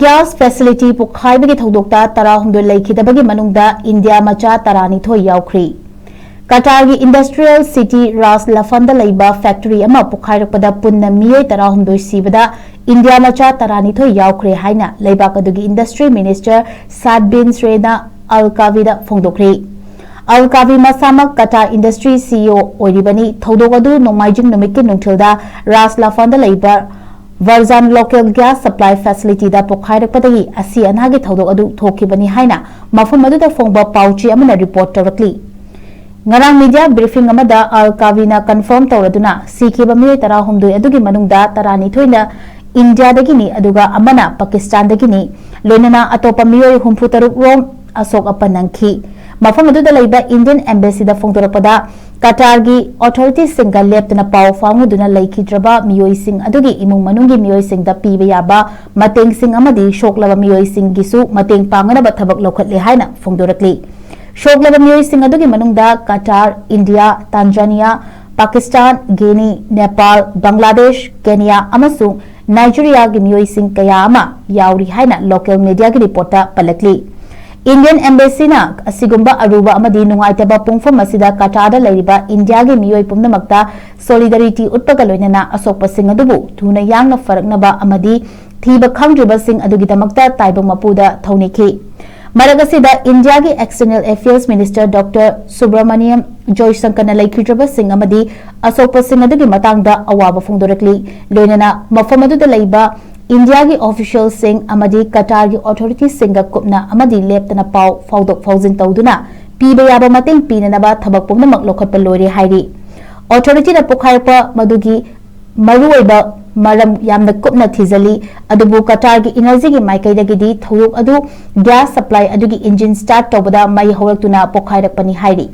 gas facility Pokhaibagi Thoudokta Tarahumdo Leikhidabagi Manungda India Macha Taranitho Yaokhre Qatar gi industrial city Ras Lafanda Laiba factory ama Pokhairakpada punna miyoi Tarahumdo sibada India Macha Taranitho Yaokhre haina Laibakadugi industry minister Sad bin Srena Al-Kavida Fongdokre Al-Kavi Masamak Qatar industry CEO Oiribani Thoudokadu Nomaijing Numiki Nungtilda Ras Lafanda Laiba Varzan local gas supply facility da Pokhairapadahi asi anagi Thoudok adu thokibani haina mafum aduda phongba pauchi amana report tawrakli ngarang media briefing amada Al-Kavi na confirm tawraduna sikhiba miyoi tara humdoi adugi manungda tarani thoina India dagini aduga amana Pakistan dagini loinana atopa miyoi humfu taruk rom asok apanangki mafum aduda laiba Indian embassy da phongdorapada Qatar gi authorities singa leptana pau fanguduna Leikhidaba miyoi sing adugi imung manungi miyoi sing da piba yaba mateng sing amadi shoklaba miyoi sing gisu mateng pangana ba thabak lokhatle haina phongdorakli shoklaba miyoi sing adugi manungda Qatar, India, Tanzania, Pakistan, Guinea, Nepal, Bangladesh, Kenya amasung Nigeria gi miyoi sing kaya ama yauri haina local media gi reporta palakli Indian embassy na asigumba aruba amadi nungaitaba pungfam asida Qatar da lariba India gi miyoi pumnamakta solidarity utpaga loinana asokpa sing adubu thuna yangna faraknaba amadi thiba khangdriba sing adugidamakta taibang mapuda thauniki maragasida India gi external affairs minister Dr. Subramaniam Joysankar na Leikhidaba sing amadi asokpa sing adugi matangda awaba phongdorakli loinana mafam aduda laiba India gi official sing amadi Qatar gi authorities singa kupna amadi leptana pau faudok fauzin tawduna piba yaba mateng pinanaba thabak pumnamak lokhatpa lori hairi authority na Pokhairpa madugi maruoiba maram yamna kupna thizali adubu Qatar gi energy gi maikaidagi di thouk adu gas supply adugi engine start tawbada mai horaktuna Pokhairakpani hairi